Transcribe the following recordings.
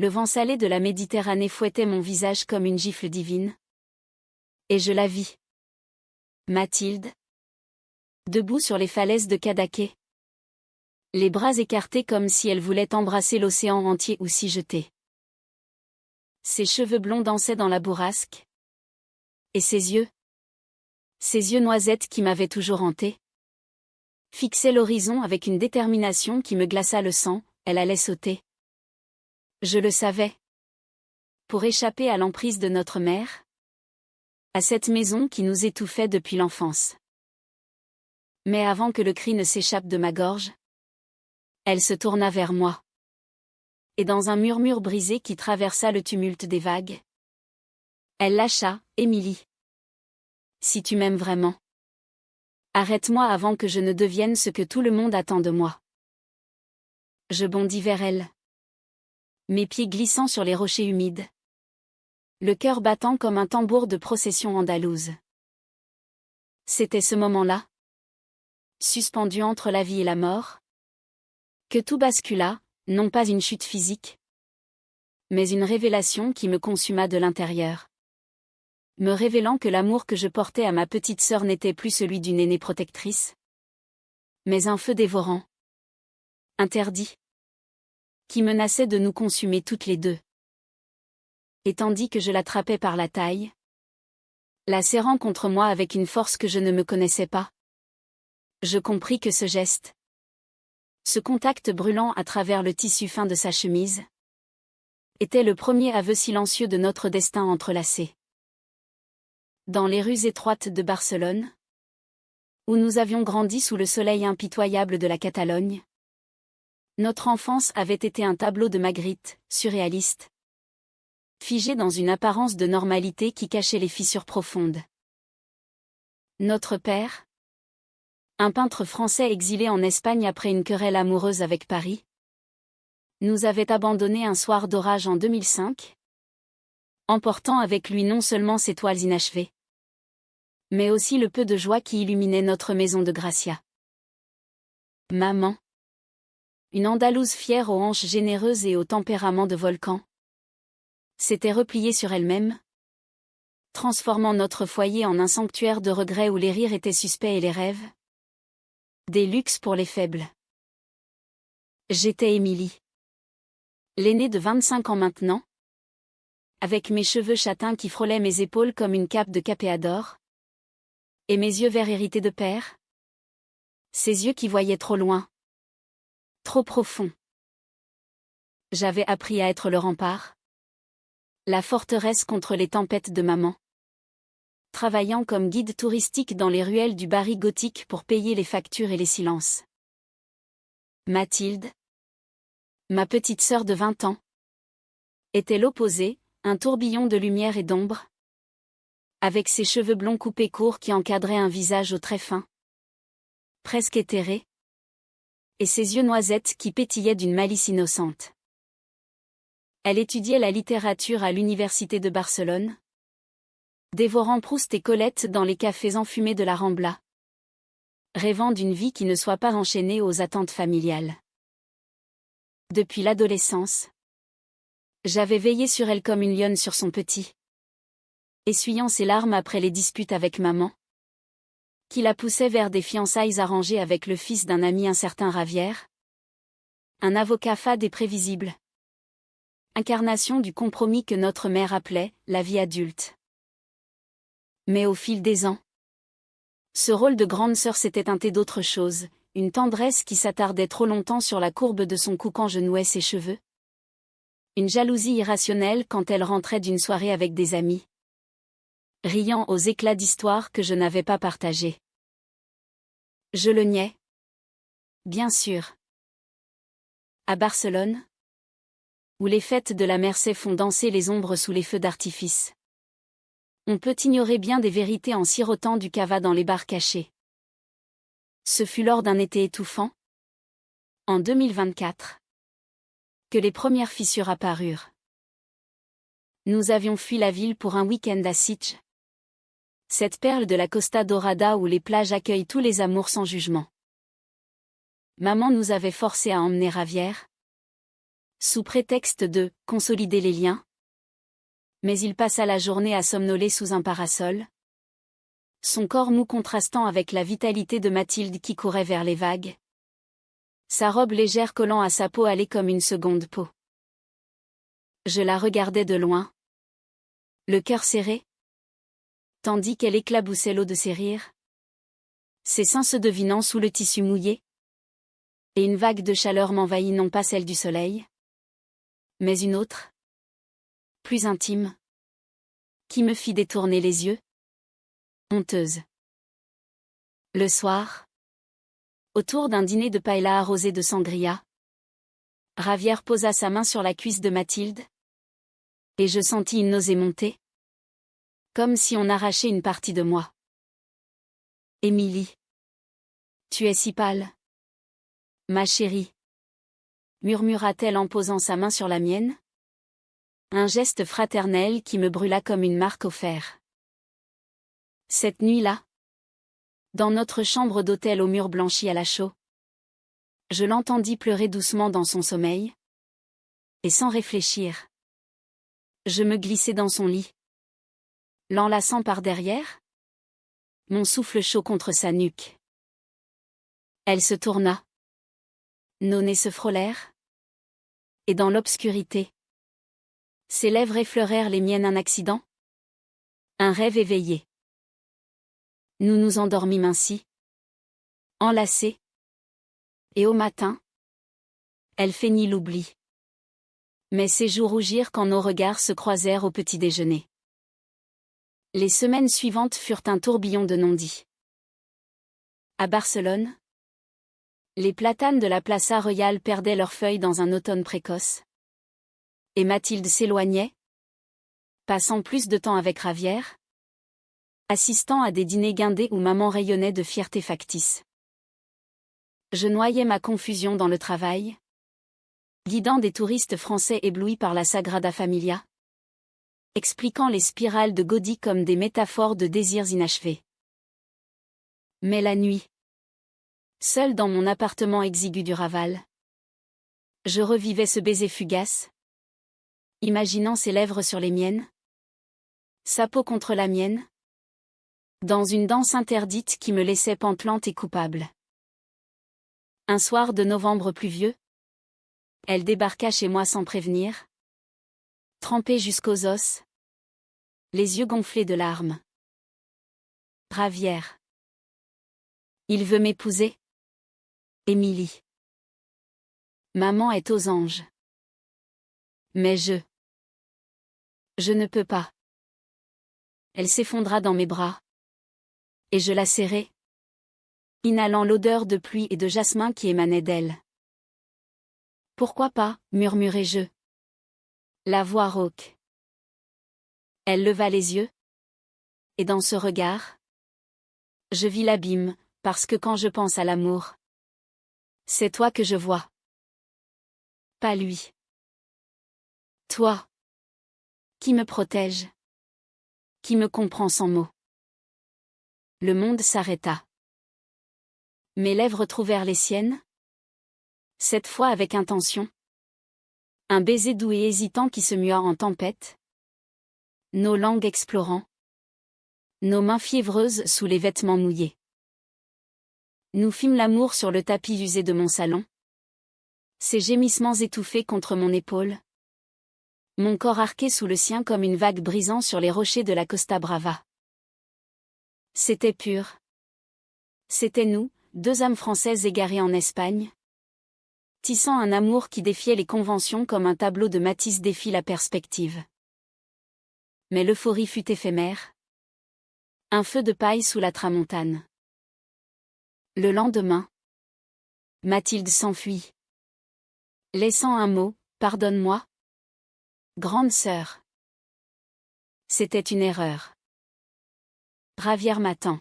Le vent salé de la Méditerranée fouettait mon visage comme une gifle divine. Et je la vis. Mathilde. Debout sur les falaises de Cadaqués. Les bras écartés comme si elle voulait embrasser l'océan entier ou s'y jeter. Ses cheveux blonds dansaient dans la bourrasque. Et ses yeux noisettes qui m'avaient toujours hanté, fixaient l'horizon avec une détermination qui me glaça le sang. Elle allait sauter. Je le savais. Pour échapper à l'emprise de notre mère, à cette maison qui nous étouffait depuis l'enfance. Mais avant que le cri ne s'échappe de ma gorge, elle se tourna vers moi. Et dans un murmure brisé qui traversa le tumulte des vagues, elle lâcha, « Émilie. Si tu m'aimes vraiment, arrête-moi avant que je ne devienne ce que tout le monde attend de moi. » Je bondis vers elle. Mes pieds glissant sur les rochers humides. Le cœur battant comme un tambour de procession andalouse. C'était ce moment-là, suspendu entre la vie et la mort, que tout bascula, non pas une chute physique, mais une révélation qui me consuma de l'intérieur. Me révélant que l'amour que je portais à ma petite sœur n'était plus celui d'une aînée protectrice, mais un feu dévorant, interdit, qui menaçait de nous consumer toutes les deux. Et tandis que je l'attrapais par la taille, la serrant contre moi avec une force que je ne me connaissais pas, je compris que ce geste, ce contact brûlant à travers le tissu fin de sa chemise, était le premier aveu silencieux de notre destin entrelacé. Dans les rues étroites de Barcelone, où nous avions grandi sous le soleil impitoyable de la Catalogne, notre enfance avait été un tableau de Magritte, surréaliste, figé dans une apparence de normalité qui cachait les fissures profondes. Notre père, un peintre français exilé en Espagne après une querelle amoureuse avec Paris, nous avait abandonnés un soir d'orage en 2005, emportant avec lui non seulement ses toiles inachevées, mais aussi le peu de joie qui illuminait notre maison de Gracia. Maman, une Andalouse fière aux hanches généreuses et au tempérament de volcan, s'était repliée sur elle-même, transformant notre foyer en un sanctuaire de regrets où les rires étaient suspects et les rêves, des luxes pour les faibles. J'étais Émilie, l'aînée de 25 ans maintenant, avec mes cheveux châtains qui frôlaient mes épaules comme une cape de capéador, et mes yeux verts hérités de père, ces yeux qui voyaient trop loin, trop profond. J'avais appris à être le rempart, la forteresse contre les tempêtes de maman, travaillant comme guide touristique dans les ruelles du Bari gothique pour payer les factures et les silences. Mathilde, ma petite sœur de 20 ans, était l'opposé, un tourbillon de lumière et d'ombre, avec ses cheveux blonds coupés courts qui encadraient un visage aux traits fins, presque éthéré, et ses yeux noisettes qui pétillaient d'une malice innocente. Elle étudiait la littérature à l'université de Barcelone, dévorant Proust et Colette dans les cafés enfumés de la Rambla, rêvant d'une vie qui ne soit pas enchaînée aux attentes familiales. Depuis l'adolescence, j'avais veillé sur elle comme une lionne sur son petit, essuyant ses larmes après les disputes avec maman, qui la poussait vers des fiançailles arrangées avec le fils d'un ami incertain Ravière, un avocat fade et prévisible, incarnation du compromis que notre mère appelait la vie adulte. Mais au fil des ans, ce rôle de grande sœur s'était teinté d'autre chose, une tendresse qui s'attardait trop longtemps sur la courbe de son cou quand je nouais ses cheveux, une jalousie irrationnelle quand elle rentrait d'une soirée avec des amis, riant aux éclats d'histoire que je n'avais pas partagés. Je le niais. Bien sûr. À Barcelone, où les fêtes de la Mercè font danser les ombres sous les feux d'artifice, on peut ignorer bien des vérités en sirotant du cava dans les bars cachés. Ce fut lors d'un été étouffant, en 2024, que les premières fissures apparurent. Nous avions fui la ville pour un week-end à Sitges, cette perle de la Costa Dorada où les plages accueillent tous les amours sans jugement. Maman nous avait forcés à emmener Ravière, Sous prétexte de « consolider les liens », mais il passa la journée à somnoler sous un parasol, son corps mou contrastant avec la vitalité de Mathilde qui courait vers les vagues, sa robe légère collant à sa peau allait comme une seconde peau. Je la regardais de loin, le cœur serré, tandis qu'elle éclaboussait l'eau de ses rires, ses seins se devinant sous le tissu mouillé, et une vague de chaleur m'envahit, non pas celle du soleil, mais une autre, plus intime, qui me fit détourner les yeux, honteuse. Le soir, autour d'un dîner de paella arrosé de sangria, Ravière posa sa main sur la cuisse de Mathilde, et je sentis une nausée monter, comme si on arrachait une partie de moi. Émilie. Tu es si pâle. Ma chérie. Murmura-t-elle en posant sa main sur la mienne. Un geste fraternel qui me brûla comme une marque au fer. Cette nuit-là, dans notre chambre d'hôtel aux murs blanchis à la chaux, je l'entendis pleurer doucement dans son sommeil. Et sans réfléchir, je me glissai dans son lit, l'enlaçant par derrière, mon souffle chaud contre sa nuque. Elle se tourna. Nos nez se frôlèrent. Et dans l'obscurité, ses lèvres effleurèrent les miennes. Un accident? Un rêve éveillé. Nous nous endormîmes ainsi, enlacés. Et au matin, elle feignit l'oubli. Mais ses joues rougirent quand nos regards se croisèrent au petit déjeuner. Les semaines suivantes furent un tourbillon de non-dits. À Barcelone, les platanes de la Plaça Royale perdaient leurs feuilles dans un automne précoce. Et Mathilde s'éloignait, passant plus de temps avec Ravière, assistant à des dîners guindés où maman rayonnait de fierté factice. Je noyais ma confusion dans le travail, guidant des touristes français éblouis par la Sagrada Familia, expliquant les spirales de Gaudí comme des métaphores de désirs inachevés. Mais la nuit, seule dans mon appartement exigu du Raval, je revivais ce baiser fugace, imaginant ses lèvres sur les miennes, sa peau contre la mienne, dans une danse interdite qui me laissait pantelante et coupable. Un soir de novembre pluvieux, elle débarqua chez moi sans prévenir, trempée jusqu'aux os, les yeux gonflés de larmes. Ravière. Il veut m'épouser? Émilie. Maman est aux anges. Mais je ne peux pas. Elle s'effondra dans mes bras. Et je la serrai, inhalant l'odeur de pluie et de jasmin qui émanait d'elle. Pourquoi pas, murmurai-je. La voix rauque. Elle leva les yeux. Et dans ce regard, je vis l'abîme, parce que quand je pense à l'amour, c'est toi que je vois. Pas lui. Toi. Qui me protège. Qui me comprend sans mots. Le monde s'arrêta. Mes lèvres trouvèrent les siennes. Cette fois avec intention. Un baiser doux et hésitant qui se mua en tempête. Nos langues explorant. Nos mains fiévreuses sous les vêtements mouillés. Nous fîmes l'amour sur le tapis usé de mon salon. Ses gémissements étouffés contre mon épaule. Mon corps arqué sous le sien comme une vague brisant sur les rochers de la Costa Brava. C'était pur. C'était nous, deux âmes françaises égarées en Espagne, tissant un amour qui défiait les conventions comme un tableau de Matisse défie la perspective. Mais l'euphorie fut éphémère. Un feu de paille sous la tramontane. Le lendemain, Mathilde s'enfuit. Laissant un mot, pardonne-moi. Grande sœur. C'était une erreur. Ravière m'attend.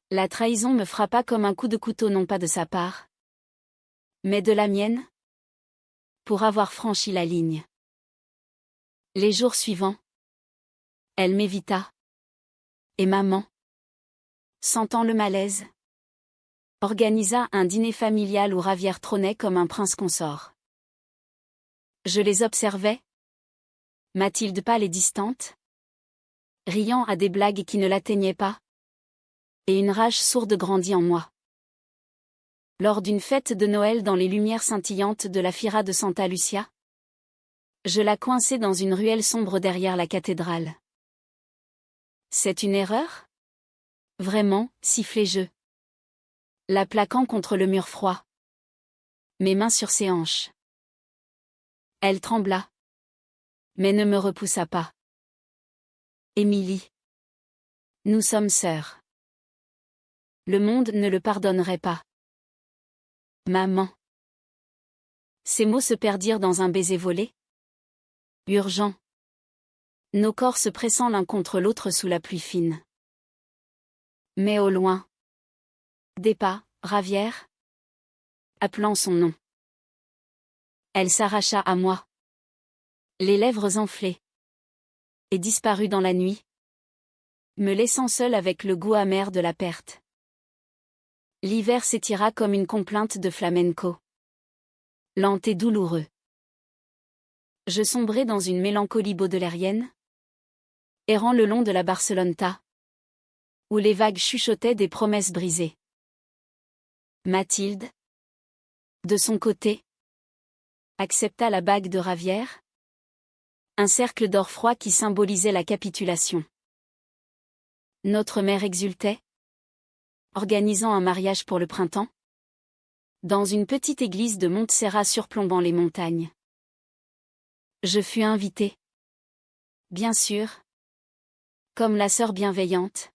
La trahison me frappa comme un coup de couteau non pas de sa part, mais de la mienne, pour avoir franchi la ligne. Les jours suivants, elle m'évita. Et maman, sentant le malaise, organisa un dîner familial où Ravière trônait comme un prince consort. Je les observais. Mathilde pâle et distante, riant à des blagues qui ne l'atteignaient pas. Et une rage sourde grandit en moi. Lors d'une fête de Noël dans les lumières scintillantes de la Fiera de Santa Lucia, je la coinçai dans une ruelle sombre derrière la cathédrale. C'est une erreur? Vraiment, sifflai-je, la plaquant contre le mur froid. Mes mains sur ses hanches. Elle trembla, mais ne me repoussa pas. Émilie. Nous sommes sœurs. Le monde ne le pardonnerait pas. Maman. Ces mots se perdirent dans un baiser volé. Urgent. Nos corps se pressant l'un contre l'autre sous la pluie fine. Mais au loin. Des pas, Ravière. Appelant son nom. Elle s'arracha à moi. Les lèvres enflées. Et disparut dans la nuit. Me laissant seule avec le goût amer de la perte. L'hiver s'étira comme une complainte de flamenco. Lent et douloureux. Je sombrai dans une mélancolie baudelairienne. Errant le long de la Barceloneta. Où les vagues chuchotaient des promesses brisées. Mathilde. De son côté. Accepta la bague de Ravière. Un cercle d'or froid qui symbolisait la capitulation. Notre mère exultait. Organisant un mariage pour le printemps. Dans une petite église de Montserrat surplombant les montagnes. Je fus invitée. Bien sûr. Comme la sœur bienveillante.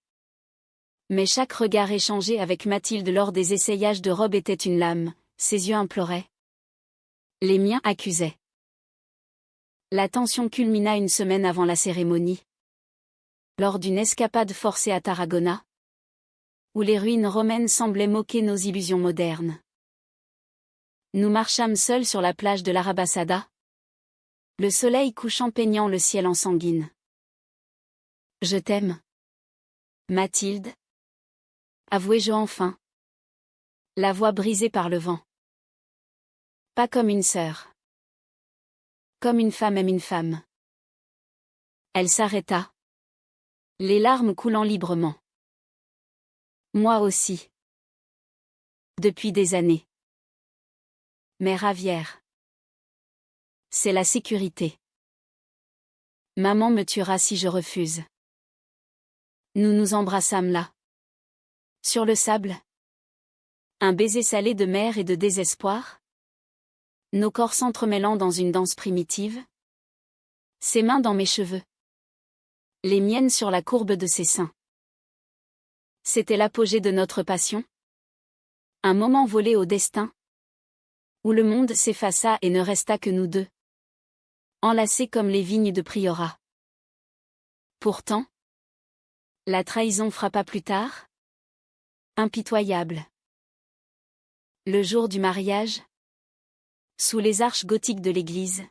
Mais chaque regard échangé avec Mathilde lors des essayages de robe était une lame, ses yeux imploraient. Les miens accusaient. La tension culmina une semaine avant la cérémonie. Lors d'une escapade forcée à Tarragona. Où les ruines romaines semblaient moquer nos illusions modernes. Nous marchâmes seuls sur la plage de l'Arabasada. Le soleil couchant peignant le ciel en sanguine. Je t'aime. Mathilde. Avouai-je enfin. La voix brisée par le vent. Pas comme une sœur. Comme une femme aime une femme. Elle s'arrêta. Les larmes coulant librement. Moi aussi. Depuis des années. Mais Ravière. C'est la sécurité. Maman me tuera si je refuse. Nous nous embrassâmes là. Sur le sable. Un baiser salé de mer et de désespoir. Nos corps s'entremêlant dans une danse primitive. Ses mains dans mes cheveux. Les miennes sur la courbe de ses seins. C'était l'apogée de notre passion. Un moment volé au destin. Où le monde s'effaça et ne resta que nous deux. Enlacés comme les vignes de Priorat. Pourtant. La trahison frappa plus tard. Impitoyable. Le jour du mariage. Sous les arches gothiques de l'église.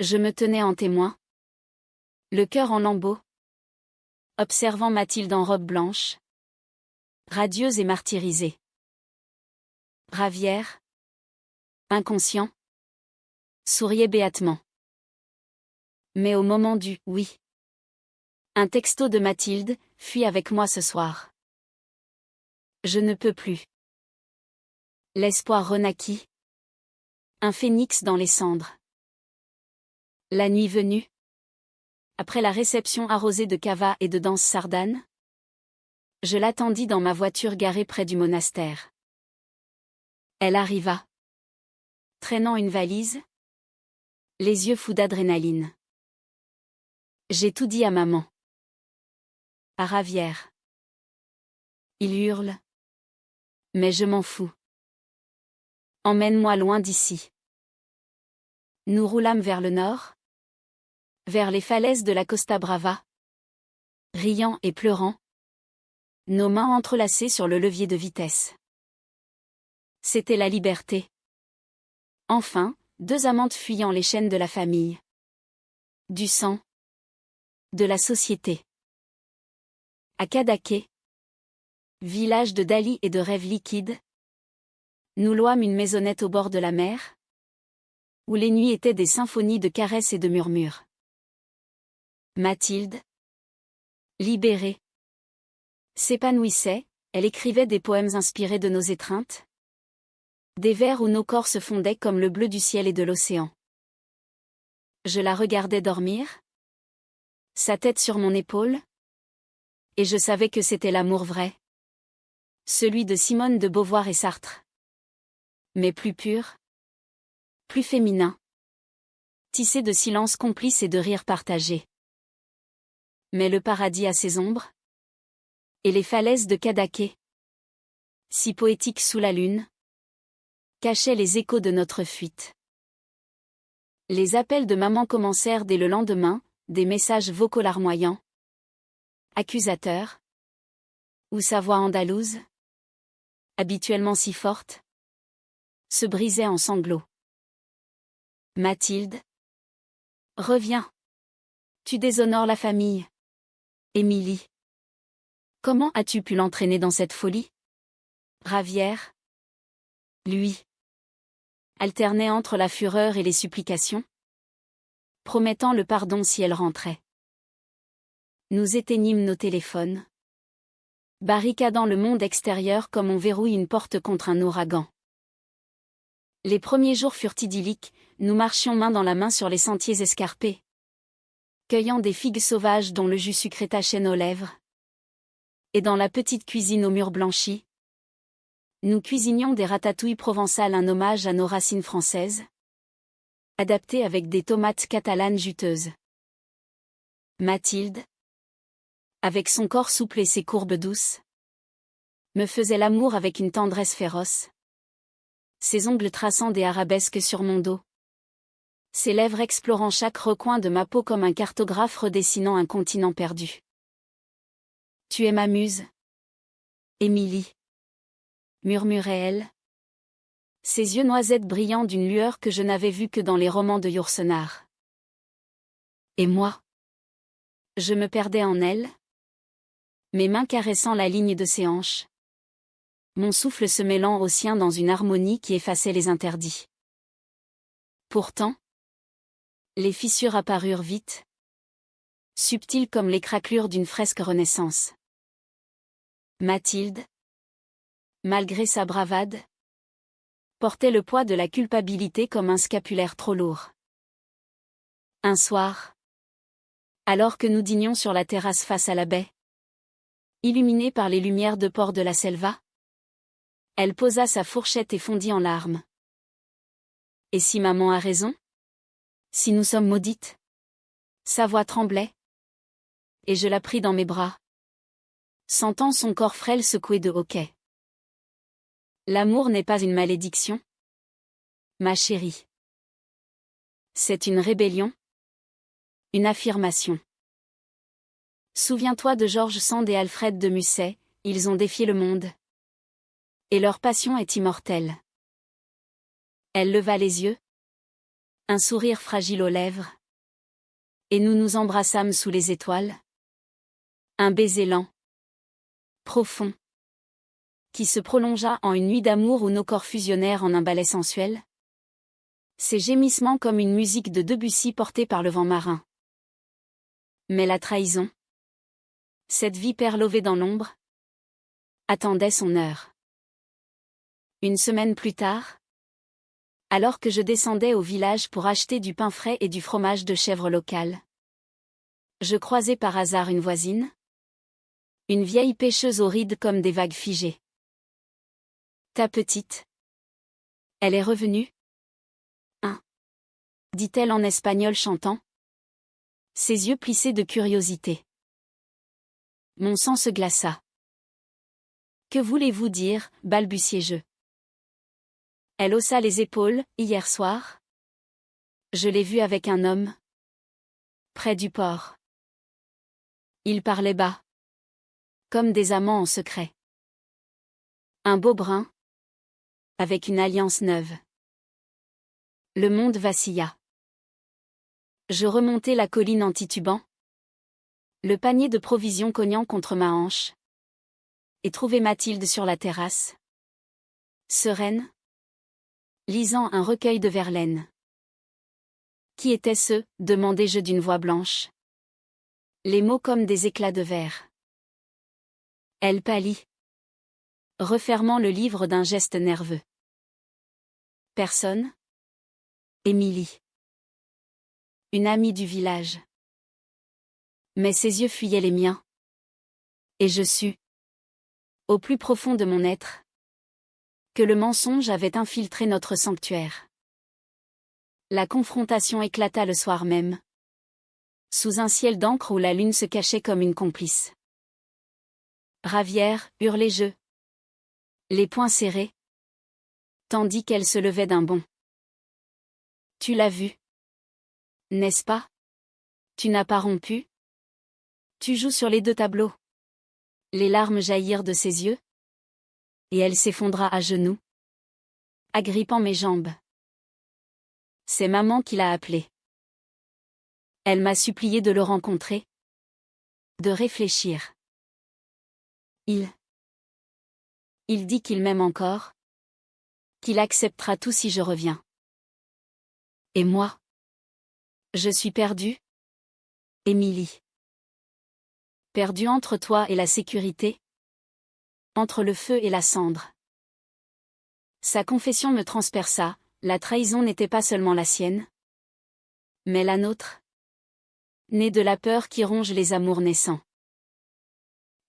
Je me tenais en témoin. Le cœur en lambeaux. Observant Mathilde en robe blanche. Radieuse et martyrisée. Ravière. Inconscient. Souriait béatement. Mais au moment du « oui », un texto de Mathilde, « Fuis avec moi ce soir. » Je ne peux plus. L'espoir renaquit. Un phénix dans les cendres. La nuit venue. Après la réception arrosée de cava et de danse sardane. Je l'attendis dans ma voiture garée près du monastère. Elle arriva. Traînant une valise. Les yeux fous d'adrénaline. J'ai tout dit à maman. À Ravière. Il hurle. Mais je m'en fous. Emmène-moi loin d'ici. Nous roulâmes vers le nord. Vers les falaises de la Costa Brava. Riant et pleurant. Nos mains entrelacées sur le levier de vitesse. C'était la liberté. Enfin, deux amantes fuyant les chaînes de la famille. Du sang. De la société. À Cadaqués. Village de Dali et de rêves liquides. Nous louâmes une maisonnette au bord de la mer. où les nuits étaient des symphonies de caresses et de murmures. Mathilde, libérée, s'épanouissait, elle écrivait des poèmes inspirés de nos étreintes. Des vers où nos corps se fondaient comme le bleu du ciel et de l'océan. Je la regardais dormir, sa tête sur mon épaule, et je savais que c'était l'amour vrai. Celui de Simone de Beauvoir et Sartre. Mais plus pur, plus féminin. Tissé de silence complice et de rires partagés. Mais le paradis a ses ombres. Et les falaises de Cadaqués, si poétiques sous la lune, cachaient les échos de notre fuite. Les appels de maman commencèrent dès le lendemain, des messages vocaux larmoyants, accusateurs, où sa voix andalouse, habituellement si forte, se brisait en sanglots. Mathilde, reviens. Tu déshonores la famille. Émilie. Comment as-tu pu l'entraîner dans cette folie? Ravière. Lui. Alternait entre la fureur et les supplications, promettant le pardon si elle rentrait. Nous éteignîmes nos téléphones, barricadant le monde extérieur comme on verrouille une porte contre un ouragan. Les premiers jours furent idylliques, nous marchions main dans la main sur les sentiers escarpés, cueillant des figues sauvages dont le jus sucré tachait nos lèvres. Et dans la petite cuisine aux murs blanchis, nous cuisinions des ratatouilles provençales, un hommage à nos racines françaises, adaptées avec des tomates catalanes juteuses. Mathilde, avec son corps souple et ses courbes douces, me faisait l'amour avec une tendresse féroce, ses ongles traçant des arabesques sur mon dos, ses lèvres explorant chaque recoin de ma peau comme un cartographe redessinant un continent perdu. Tu es ma muse, Émilie, murmurait-elle, ses yeux noisettes brillant d'une lueur que je n'avais vue que dans les romans de Yourcenar. Et moi? Je me perdais en elle, mes mains caressant la ligne de ses hanches, mon souffle se mêlant au sien dans une harmonie qui effaçait les interdits. Pourtant, les fissures apparurent vite, subtiles comme les craquelures d'une fresque Renaissance. Mathilde, malgré sa bravade, portait le poids de la culpabilité comme un scapulaire trop lourd. Un soir, alors que nous dînions sur la terrasse face à la baie, illuminée par les lumières de port de la Selva, elle posa sa fourchette et fondit en larmes. Et si maman a raison? Si nous sommes maudites? Sa voix tremblait, et je la pris dans mes bras, sentant son corps frêle secoué de hoquet. L'amour n'est pas une malédiction, ma chérie. C'est une rébellion, une affirmation. Souviens-toi de George Sand et Alfred de Musset, ils ont défié le monde. Et leur passion est immortelle. Elle leva les yeux, un sourire fragile aux lèvres. Et nous nous embrassâmes sous les étoiles. Un baiser lent, profond, qui se prolongea en une nuit d'amour où nos corps fusionnèrent en un ballet sensuel. Ces gémissements comme une musique de Debussy portée par le vent marin. Mais la trahison, cette vipère lovée dans l'ombre, attendait son heure. Une semaine plus tard, alors que je descendais au village pour acheter du pain frais et du fromage de chèvre local, je croisai par hasard une voisine, une vieille pêcheuse aux rides comme des vagues figées. Ta petite. Elle est revenue? Hein? Dit-elle en espagnol chantant, ses yeux plissés de curiosité. Mon sang se glaça. Que voulez-vous dire, balbutiai-je. Elle haussa les épaules, hier soir. Je l'ai vue avec un homme. Près du port. Ils parlaient bas. Comme des amants en secret. Un beau brun. Avec une alliance neuve. Le monde vacilla. Je remontai la colline en titubant. Le panier de provisions cognant contre ma hanche. Et trouvai Mathilde sur la terrasse. Sereine. Lisant un recueil de Verlaine. Qui étaient-ce, demandai-je d'une voix blanche. Les mots comme des éclats de verre. Elle pâlit, refermant le livre d'un geste nerveux. Personne? Émilie. Une amie du village. Mais ses yeux fuyaient les miens. Et je sus, au plus profond de mon être, que le mensonge avait infiltré notre sanctuaire. La confrontation éclata le soir même, sous un ciel d'encre où la lune se cachait comme une complice. Ravière, hurlai-je, les poings serrés, tandis qu'elle se levait d'un bond. Tu l'as vu, n'est-ce pas? Tu n'as pas rompu? Tu joues sur les deux tableaux. Les larmes jaillirent de ses yeux, et elle s'effondra à genoux, agrippant mes jambes. C'est maman qui l'a appelé. Elle m'a supplié de le rencontrer, de réfléchir. Il dit qu'il m'aime encore, qu'il acceptera tout si je reviens. Et moi? Je suis perdue? Émilie. Perdue entre toi et la sécurité? Entre le feu et la cendre. Sa confession me transperça, la trahison n'était pas seulement la sienne, mais la nôtre, née de la peur qui ronge les amours naissants.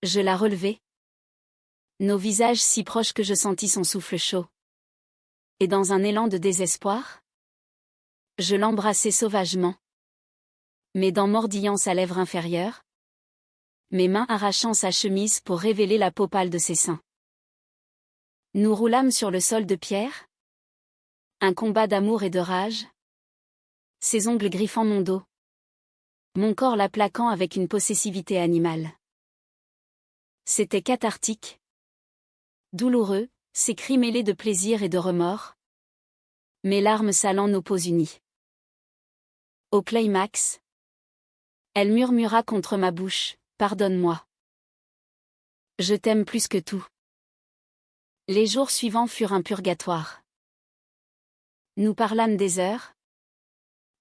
Je la relevai, nos visages si proches que je sentis son souffle chaud. Et dans un élan de désespoir, je l'embrassai sauvagement, mes dents mordillant sa lèvre inférieure, mes mains arrachant sa chemise pour révéler la peau pâle de ses seins. Nous roulâmes sur le sol de pierre, un combat d'amour et de rage, ses ongles griffant mon dos, mon corps la plaquant avec une possessivité animale. C'était cathartique, douloureux, ses cris mêlés de plaisir et de remords, mes larmes salant nos peaux unies. Au climax, elle murmura contre ma bouche, « Pardonne-moi. Je t'aime plus que tout. » Les jours suivants furent un purgatoire. Nous parlâmes des heures,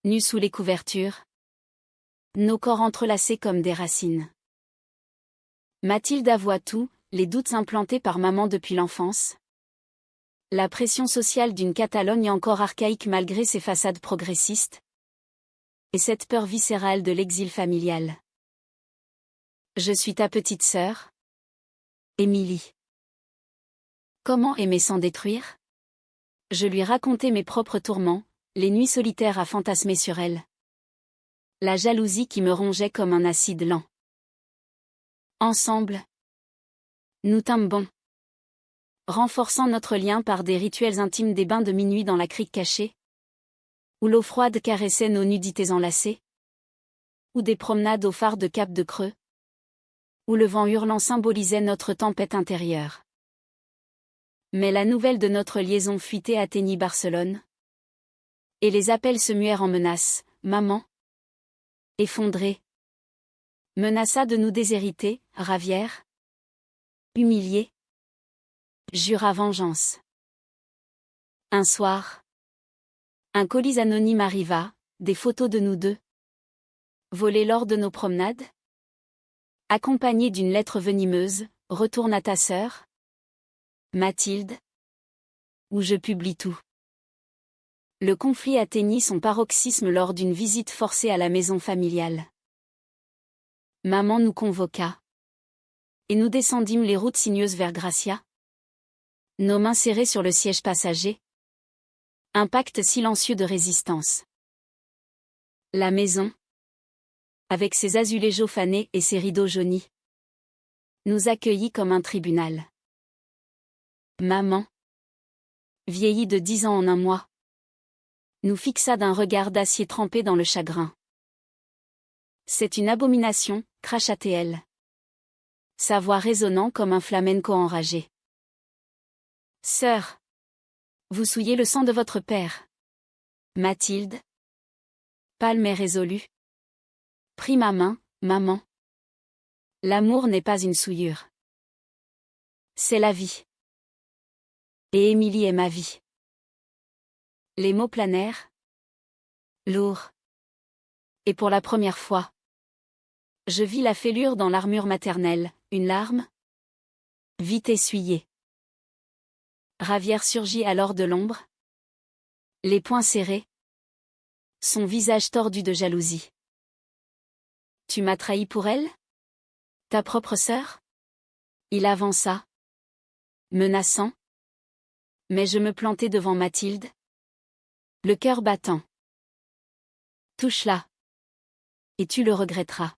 nus sous les couvertures, nos corps entrelacés comme des racines. Mathilde avoua tout, les doutes implantés par maman depuis l'enfance, la pression sociale d'une Catalogne encore archaïque malgré ses façades progressistes, et cette peur viscérale de l'exil familial. Je suis ta petite sœur, Émilie. Comment aimer sans détruire? Je lui racontai mes propres tourments, les nuits solitaires à fantasmer sur elle. La jalousie qui me rongeait comme un acide lent. Ensemble, nous tîmes bon, renforçant notre lien par des rituels intimes, des bains de minuit dans la crique cachée, où l'eau froide caressait nos nudités enlacées, ou des promenades au phare de Cap de Creux, où le vent hurlant symbolisait notre tempête intérieure. Mais la nouvelle de notre liaison fuitée atteignit Barcelone, et les appels se muèrent en menaces. Maman, effondrée, menaça de nous déshériter. Ravière, humiliée, jura vengeance. Un soir, un colis anonyme arriva, des photos de nous deux, volées lors de nos promenades, accompagnées d'une lettre venimeuse, « Retourne à ta sœur, Mathilde, où je publie tout. » Le conflit atteignit son paroxysme lors d'une visite forcée à la maison familiale. Maman nous convoqua, et nous descendîmes les routes sinueuses vers Gracia, nos mains serrées sur le siège passager. Un pacte silencieux de résistance. La maison, avec ses azulejos fanés et ses rideaux jaunis, nous accueillit comme un tribunal. Maman, vieillie de 10 ans en un mois, nous fixa d'un regard d'acier trempé dans le chagrin. C'est une abomination, cracha-t-elle. Sa voix résonnant comme un flamenco enragé. Sœur, vous souillez le sang de votre père. Mathilde, pâle mais résolue, prit ma main. Maman, l'amour n'est pas une souillure. C'est la vie. Et Émilie est ma vie. Les mots planèrent, lourds, Et pour la première fois, je vis la fêlure dans l'armure maternelle, une larme vite essuyée. Ravière surgit alors de l'ombre, les poings serrés, son visage tordu de jalousie. Tu m'as trahi pour elle? Ta propre sœur? Il avança, menaçant. Mais je me plantai devant Mathilde, le cœur battant. Touche-la. Et tu le regretteras.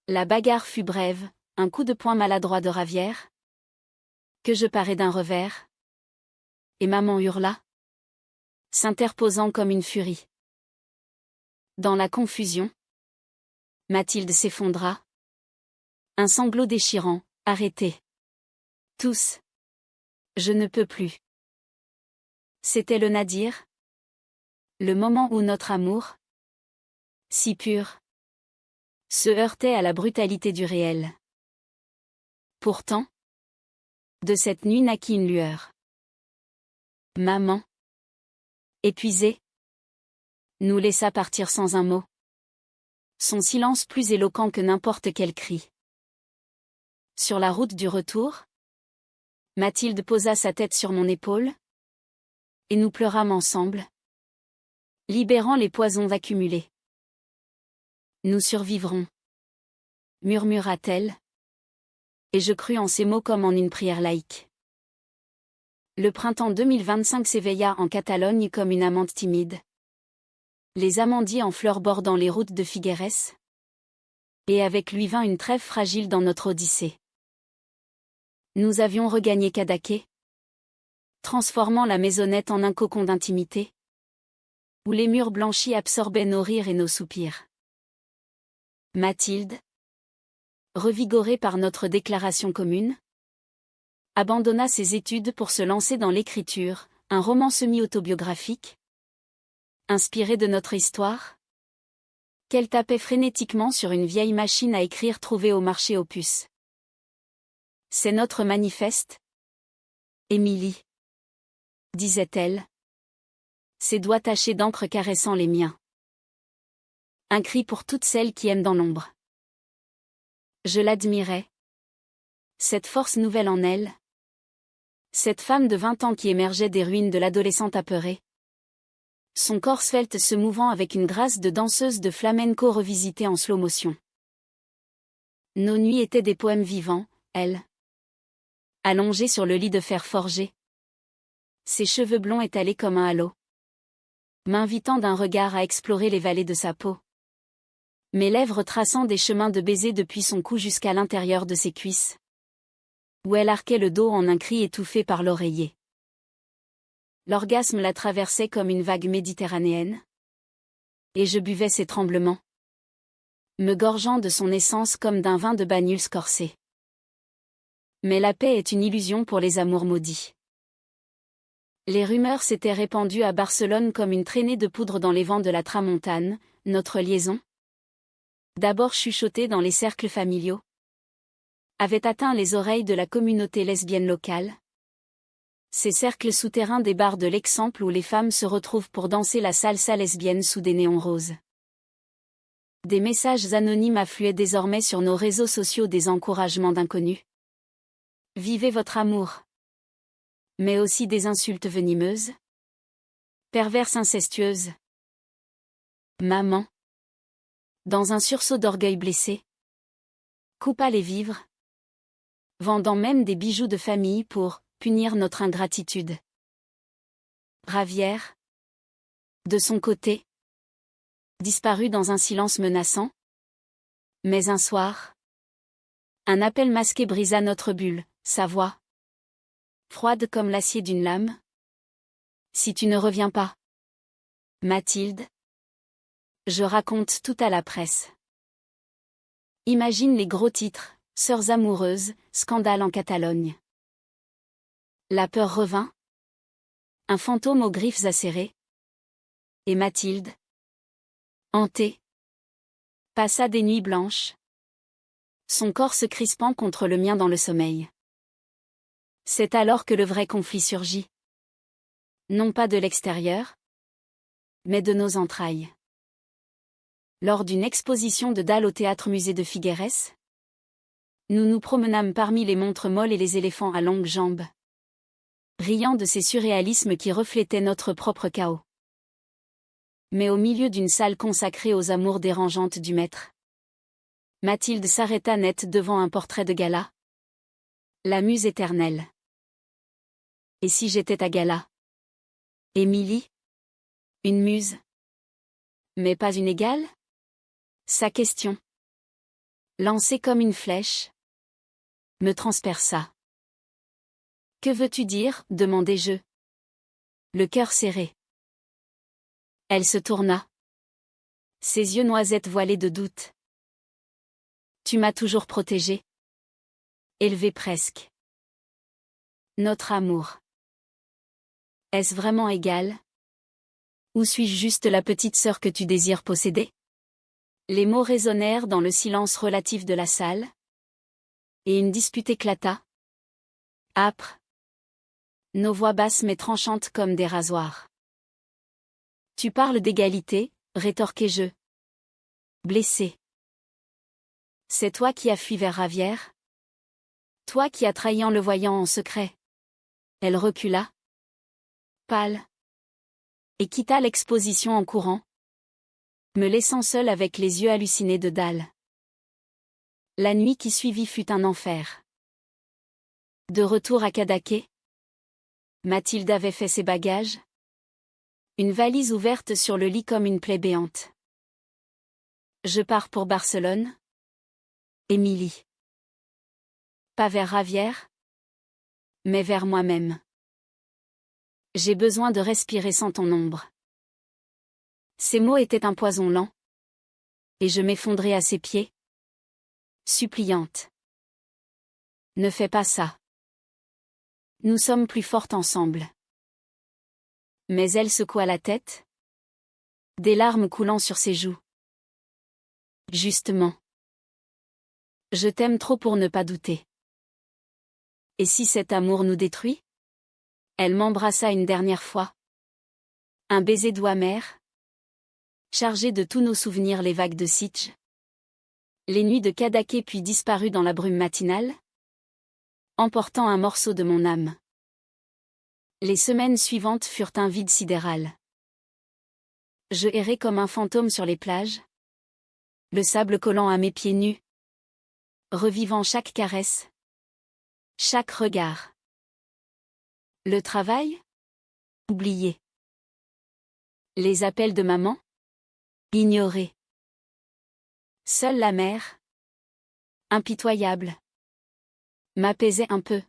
La bagarre fut brève, un coup de poing maladroit de Ravière, que je parai d'un revers. Et maman hurla, s'interposant comme une furie. Dans la confusion, Mathilde s'effondra. Un sanglot déchirant, arrêtez. Tous. Je ne peux plus. C'était le nadir. Le moment où notre amour, si pur, se heurtait à la brutalité du réel. Pourtant, de cette nuit naquit une lueur. Maman, épuisée, nous laissa partir sans un mot. Son silence plus éloquent que n'importe quel cri. Sur la route du retour, Mathilde posa sa tête sur mon épaule, et nous pleurâmes ensemble, libérant les poisons accumulés. Nous survivrons, murmura-t-elle, et je crus en ces mots comme en une prière laïque. Le printemps 2025 s'éveilla en Catalogne comme une amante timide. Les amandiers en fleurs bordant les routes de Figueres. Et avec lui vint une trêve fragile dans notre odyssée. Nous avions regagné Cadaqués, transformant la maisonnette en un cocon d'intimité, où les murs blanchis absorbaient nos rires et nos soupirs. Mathilde, revigorée par notre déclaration commune, abandonna ses études pour se lancer dans l'écriture, un roman semi-autobiographique, inspiré de notre histoire, qu'elle tapait frénétiquement sur une vieille machine à écrire trouvée au marché aux puces. C'est notre manifeste, Émilie, disait-elle, ses doigts tachés d'encre caressant les miens. Un cri pour toutes celles qui aiment dans l'ombre. Je l'admirais. Cette force nouvelle en elle. Cette femme de 20 ans qui émergeait des ruines de l'adolescente apeurée. Son corps svelte se mouvant avec une grâce de danseuse de flamenco revisitée en slow motion. Nos nuits étaient des poèmes vivants, elle. Allongée sur le lit de fer forgé. Ses cheveux blonds étalés comme un halo. M'invitant d'un regard à explorer les vallées de sa peau. Mes lèvres traçant des chemins de baisers depuis son cou jusqu'à l'intérieur de ses cuisses. Où elle arquait le dos en un cri étouffé par l'oreiller. L'orgasme la traversait comme une vague méditerranéenne. Et je buvais ses tremblements. Me gorgeant de son essence comme d'un vin de Banyuls corsé. Mais la paix est une illusion pour les amours maudits. Les rumeurs s'étaient répandues à Barcelone comme une traînée de poudre dans les vents de la tramontane, notre liaison. D'abord chuchotée dans les cercles familiaux. Avait atteint les oreilles de la communauté lesbienne locale. Ces cercles souterrains des bars de l'Exemple où les femmes se retrouvent pour danser la salsa lesbienne sous des néons roses. Des messages anonymes affluaient désormais sur nos réseaux sociaux des encouragements d'inconnus. Vivez votre amour. Mais aussi des insultes venimeuses. Perverses incestueuses. Maman. Dans un sursaut d'orgueil blessé. Coupa les vivres. Vendant même des bijoux de famille pour punir notre ingratitude. Ravière. De son côté. Disparut dans un silence menaçant. Mais un soir. Un appel masqué brisa notre bulle, sa voix. Froide comme l'acier d'une lame. Si tu ne reviens pas. Mathilde. Je raconte tout à la presse. Imagine les gros titres, sœurs amoureuses, scandale en Catalogne. La peur revint. Un fantôme aux griffes acérées. Et Mathilde. Hantée. Passa des nuits blanches. Son corps se crispant contre le mien dans le sommeil. C'est alors que le vrai conflit surgit. Non pas de l'extérieur, mais de nos entrailles. Lors d'une exposition de dalles au théâtre-musée de Figueres, nous nous promenâmes parmi les montres molles et les éléphants à longues jambes, riant de ces surréalismes qui reflétaient notre propre chaos. Mais au milieu d'une salle consacrée aux amours dérangeantes du maître, Mathilde s'arrêta net devant un portrait de Gala. La muse éternelle. Et si j'étais ta Gala? Émilie? Une muse? Mais pas une égale? Sa question, lancée comme une flèche, me transperça. Que veux-tu dire? Demandai-je, le cœur serré. Elle se tourna, ses yeux noisettes voilés de doute. Tu m'as toujours protégée, élevée presque. Notre amour. Est-ce vraiment égal? Ou suis-je juste la petite sœur que tu désires posséder? Les mots résonnèrent dans le silence relatif de la salle, et une dispute éclata. Âpre. Nos voix basses mais tranchantes comme des rasoirs. Tu parles d'égalité, rétorquai-je. Blessé. C'est toi qui as fui vers Ravière? Toi qui as trahi en le voyant en secret. Elle recula, pâle, et quitta l'exposition en courant, me laissant seule avec les yeux hallucinés de Dalle. La nuit qui suivit fut un enfer. De retour à Cadaqués, Mathilde avait fait ses bagages. Une valise ouverte sur le lit comme une plaie béante. Je pars pour Barcelone. Émilie. Pas vers Ravière, mais vers moi-même. J'ai besoin de respirer sans ton ombre. Ces mots étaient un poison lent. Et je m'effondrai à ses pieds. Suppliante. Ne fais pas ça. Nous sommes plus fortes ensemble. Mais elle secoua la tête. Des larmes coulant sur ses joues. Justement. Je t'aime trop pour ne pas douter. Et si cet amour nous détruit? Elle m'embrassa une dernière fois. Un baiser doux amer. Chargé de tous nos souvenirs les vagues de Sitges. Les nuits de Cadaqués puis disparues dans la brume matinale. Emportant un morceau de mon âme. Les semaines suivantes furent un vide sidéral. Je errais comme un fantôme sur les plages. Le sable collant à mes pieds nus. Revivant chaque caresse. Chaque regard. Le travail? Oublié. Les appels de maman? Ignorés. Seule la mère, impitoyable, m'apaisait un peu.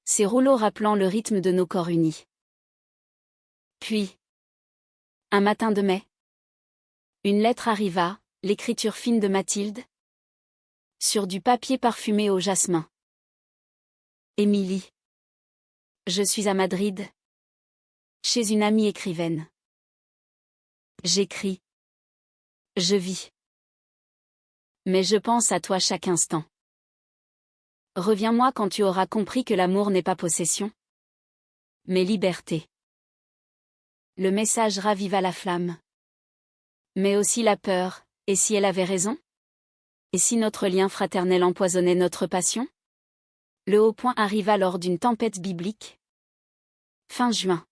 Ses rouleaux rappelant le rythme de nos corps unis. Puis, un matin de mai, une lettre arriva, l'écriture fine de Mathilde, sur du papier parfumé au jasmin. Émilie. Je suis à Madrid, chez une amie écrivaine. J'écris. Je vis. Mais je pense à toi chaque instant. Reviens-moi quand tu auras compris que l'amour n'est pas possession, mais liberté. Le message raviva la flamme. Mais aussi la peur, et si elle avait raison? Et si notre lien fraternel empoisonnait notre passion? Le haut point arriva lors d'une tempête biblique. Fin juin.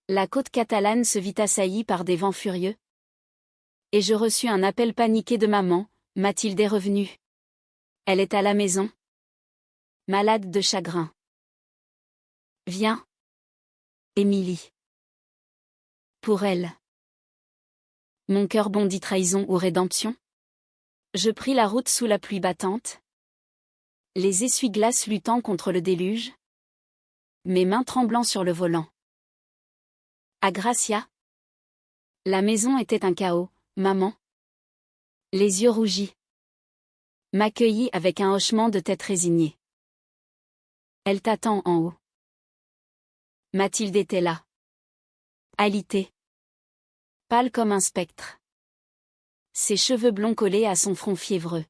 La côte catalane se vit assaillie par des vents furieux. Et je reçus un appel paniqué de maman, Mathilde est revenue. Elle est à la maison. Malade de chagrin. Viens. Émilie. Pour elle. Mon cœur bondit trahison ou rédemption. Je pris la route sous la pluie battante. Les essuie-glaces luttant contre le déluge. Mes mains tremblant sur le volant. À Gracia. La maison était un chaos, maman. Les yeux rougis. M'accueillit avec un hochement de tête résigné. Elle t'attend en haut. Mathilde était là. Alitée. Pâle comme un spectre. Ses cheveux blonds collés à son front fiévreux.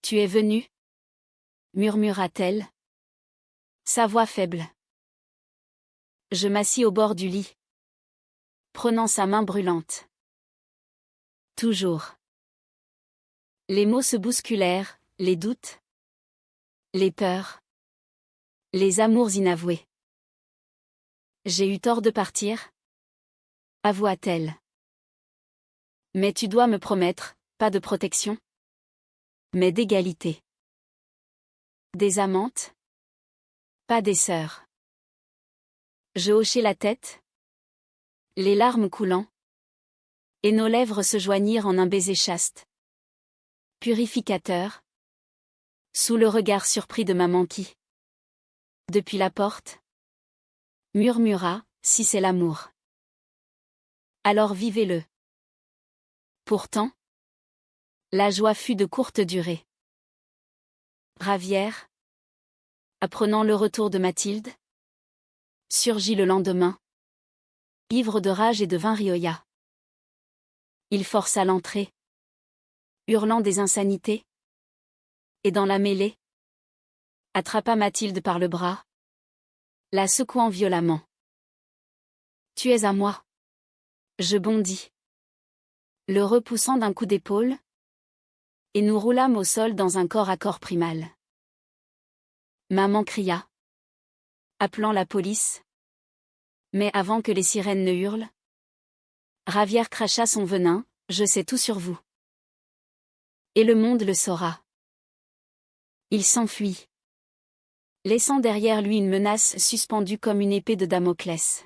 Tu es venue? Murmura-t-elle. Sa voix faible. Je m'assis au bord du lit. Prenant sa main brûlante. Toujours. Les mots se bousculèrent, les doutes, les peurs, les amours inavoués. J'ai eu tort de partir, avoua-t-elle. Mais tu dois me promettre, pas de protection, mais d'égalité. Des amantes, pas des sœurs. Je hochai la tête, les larmes coulant, et nos lèvres se joignirent en un baiser chaste, purificateur, sous le regard surpris de maman qui, depuis la porte, murmura, si c'est l'amour, alors vivez-le. Pourtant, la joie fut de courte durée. Ravière, apprenant le retour de Mathilde, surgit le lendemain, ivre de rage et de vin rioja. Il força l'entrée, hurlant des insanités, et dans la mêlée, attrapa Mathilde par le bras, la secouant violemment. Tu es à moi. Je bondis, le repoussant d'un coup d'épaule, et nous roulâmes au sol dans un corps à corps primal. Maman cria, appelant la police. Mais avant que les sirènes ne hurlent, Ravière cracha son venin, je sais tout sur vous. Et le monde le saura. Il s'enfuit, laissant derrière lui une menace suspendue comme une épée de Damoclès.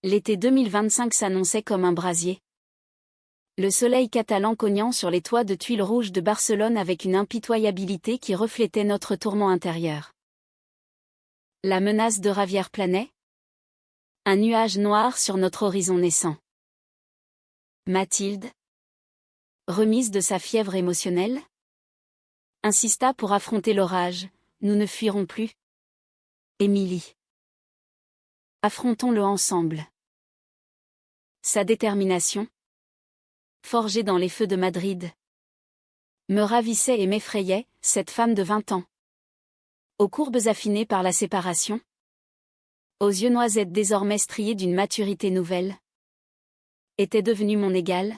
L'été 2025 s'annonçait comme un brasier. Le soleil catalan cognant sur les toits de tuiles rouges de Barcelone avec une impitoyabilité qui reflétait notre tourment intérieur. La menace de Ravière planait. Un nuage noir sur notre horizon naissant. Mathilde, remise de sa fièvre émotionnelle, insista pour affronter l'orage, nous ne fuirons plus. Émilie. Affrontons-le ensemble. Sa détermination, forgée dans les feux de Madrid, me ravissait et m'effrayait, cette femme de 20 ans. Aux courbes affinées par la séparation, aux yeux noisettes désormais striés d'une maturité nouvelle, était devenue mon égale,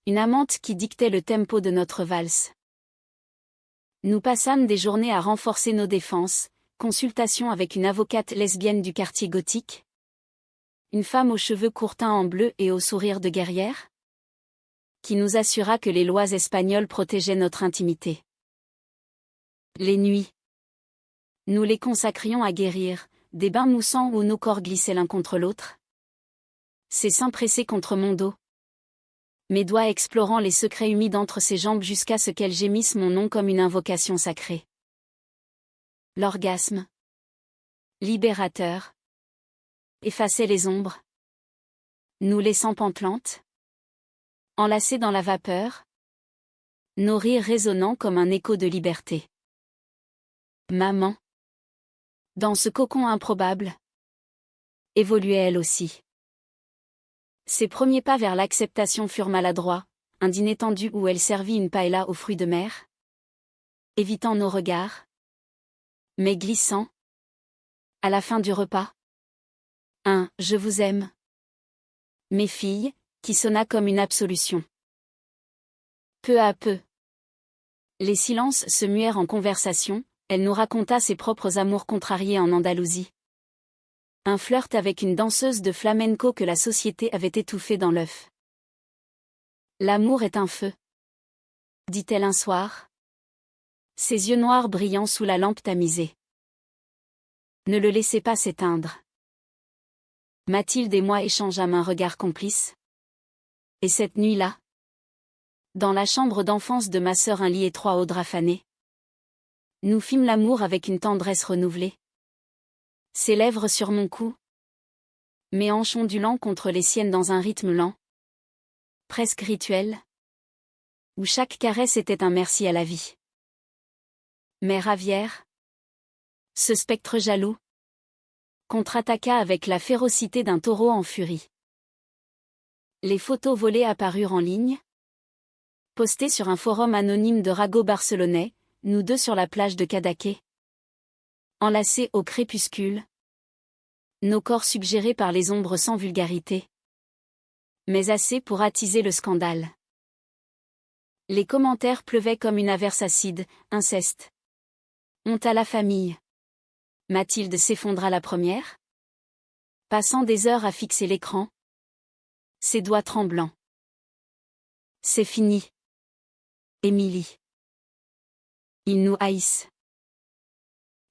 une amante qui dictait le tempo de notre valse. Nous passâmes des journées à renforcer nos défenses, consultation avec une avocate lesbienne du quartier gothique, une femme aux cheveux courts teints en bleu et au sourire de guerrière, qui nous assura que les lois espagnoles protégeaient notre intimité. Les nuits, nous les consacrions à guérir, des bains moussants où nos corps glissaient l'un contre l'autre. Ses seins pressés contre mon dos. Mes doigts explorant les secrets humides entre ses jambes jusqu'à ce qu'elle gémisse mon nom comme une invocation sacrée. L'orgasme, libérateur, effaçait les ombres, nous laissant pantelantes, enlacés dans la vapeur, nos rires résonnant comme un écho de liberté. Maman, dans ce cocon improbable, évoluait elle aussi. Ses premiers pas vers l'acceptation furent maladroits, un dîner tendu où elle servit une paella aux fruits de mer, évitant nos regards, mais glissant, à la fin du repas, un « je vous aime », mes filles, qui sonna comme une absolution. Peu à peu, les silences se muèrent en conversation, elle nous raconta ses propres amours contrariés en Andalousie. Un flirt avec une danseuse de flamenco que la société avait étouffée dans l'œuf. L'amour est un feu, dit-elle un soir, ses yeux noirs brillant sous la lampe tamisée. Ne le laissez pas s'éteindre. Mathilde et moi échangeâmes un regard complice. Et cette nuit-là, dans la chambre d'enfance de ma sœur un lit étroit au drap fané, nous fîmes l'amour avec une tendresse renouvelée. Ses lèvres sur mon cou, mes hanches ondulant contre les siennes dans un rythme lent, presque rituel, où chaque caresse était un merci à la vie. Mais Ravière, ce spectre jaloux, contre-attaqua avec la férocité d'un taureau en furie. Les photos volées apparurent en ligne, postées sur un forum anonyme de ragots barcelonais, nous deux sur la plage de Cadaqués, enlacés au crépuscule, nos corps suggérés par les ombres sans vulgarité. Mais assez pour attiser le scandale. Les commentaires pleuvaient comme une averse acide, inceste. Honte à la famille. Mathilde s'effondra la première, passant des heures à fixer l'écran, ses doigts tremblants. C'est fini. Émilie. Ils nous haïssent.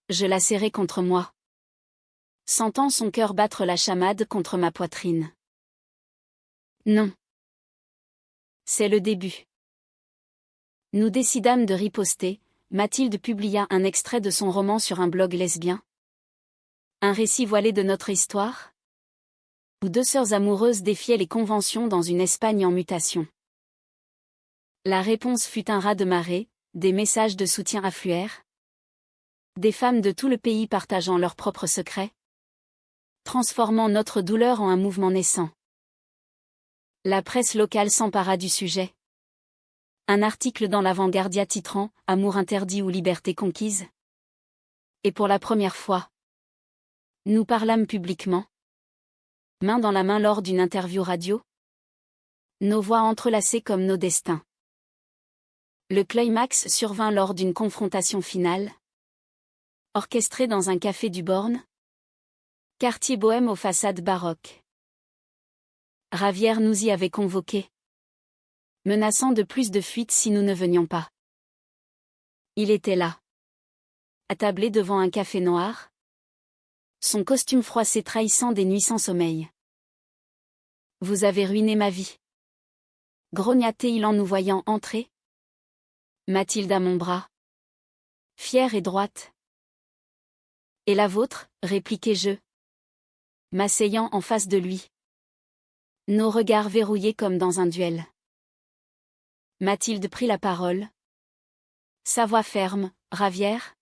Je la serrai contre moi, sentant son cœur battre la chamade contre ma poitrine. Non. C'est le début. Nous décidâmes de riposter. Mathilde publia un extrait de son roman sur un blog lesbien. Un récit voilé de notre histoire, où deux sœurs amoureuses défiaient les conventions dans une Espagne en mutation. La réponse fut un raz-de-marée, des messages de soutien affluèrent. Des femmes de tout le pays partageant leurs propres secrets, transformant notre douleur en un mouvement naissant. La presse locale s'empara du sujet. Un article dans l'Avant-Gardia titrant « Amour interdit ou liberté conquise ». Et pour la première fois, nous parlâmes publiquement, main dans la main lors d'une interview radio, nos voix entrelacées comme nos destins. Le climax survint lors d'une confrontation finale, orchestrée dans un café du Born, quartier bohème aux façades baroques. Ravière nous y avait convoqués, menaçant de plus de fuites si nous ne venions pas. Il était là, attablé devant un café noir, son costume froissé trahissant des nuits sans sommeil. « Vous avez ruiné ma vie. » grogna-t-il en nous voyant entrer. Mathilde à mon bras, fière et droite. « Et la vôtre ?» répliquai-je, m'asseyant en face de lui. Nos regards verrouillés comme dans un duel. Mathilde prit la parole. Sa voix ferme, « Ravière,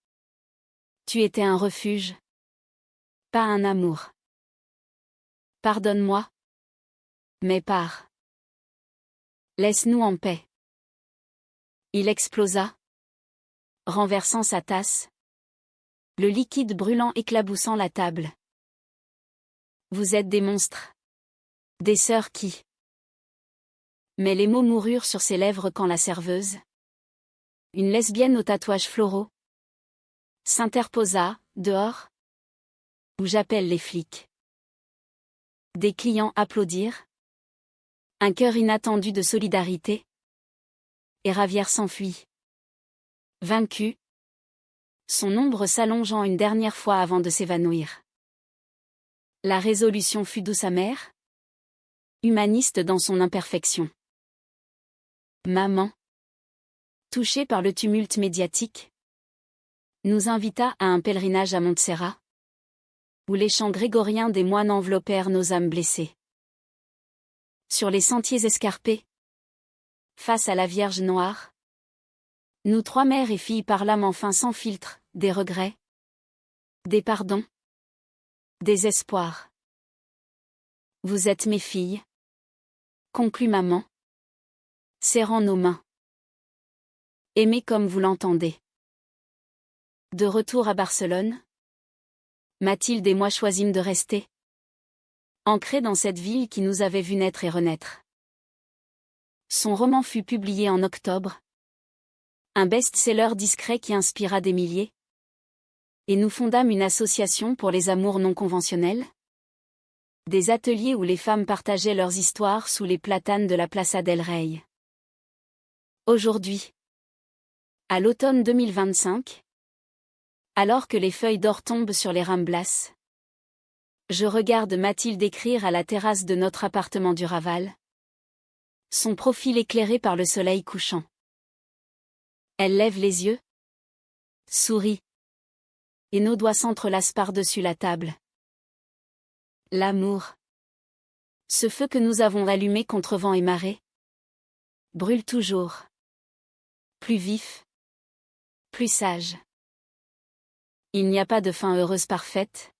tu étais un refuge, pas un amour. Pardonne-moi. Mais pars. Laisse-nous en paix. » Il explosa, renversant sa tasse, le liquide brûlant éclaboussant la table. « Vous êtes des monstres. Des sœurs qui... » Mais les mots moururent sur ses lèvres quand la serveuse, une lesbienne aux tatouages floraux, s'interposa, « Dehors, ou j'appelle les flics. » Des clients applaudirent. Un chœur inattendu de solidarité. Et Ravière s'enfuit. Vaincu, son ombre s'allongeant une dernière fois avant de s'évanouir. La résolution fut douce amère, humaniste dans son imperfection. Maman, touchée par le tumulte médiatique, nous invita à un pèlerinage à Montserrat, où les chants grégoriens des moines enveloppèrent nos âmes blessées. Sur les sentiers escarpés, face à la Vierge noire, nous trois mères et filles parlâmes enfin sans filtre, des regrets, des pardons, des espoirs. Vous êtes mes filles, conclut maman, serrant nos mains. Aimez comme vous l'entendez. De retour à Barcelone, Mathilde et moi choisîmes de rester, ancrés dans cette ville qui nous avait vu naître et renaître. Son roman fut publié en octobre, un best-seller discret qui inspira des milliers. Et nous fondâmes une association pour les amours non conventionnels. Des ateliers où les femmes partageaient leurs histoires sous les platanes de la Plaza del Rey. Aujourd'hui, à l'automne 2025, alors que les feuilles d'or tombent sur les Ramblas, je regarde Mathilde écrire à la terrasse de notre appartement du Raval, son profil éclairé par le soleil couchant. Elle lève les yeux, sourit, et nos doigts s'entrelacent par-dessus la table. L'amour, ce feu que nous avons allumé contre vent et marée, brûle toujours. Plus vif, plus sage. Il n'y a pas de fin heureuse parfaite.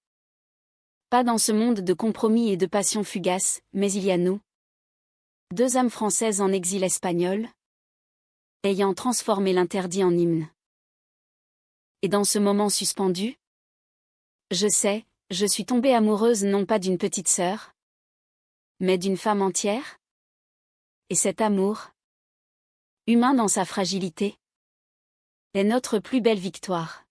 Pas dans ce monde de compromis et de passion fugace, mais il y a nous. Deux âmes françaises en exil espagnol, ayant transformé l'interdit en hymne. Et dans ce moment suspendu, je sais, je suis tombée amoureuse non pas d'une petite sœur, mais d'une femme entière. Et cet amour, humain dans sa fragilité, est notre plus belle victoire.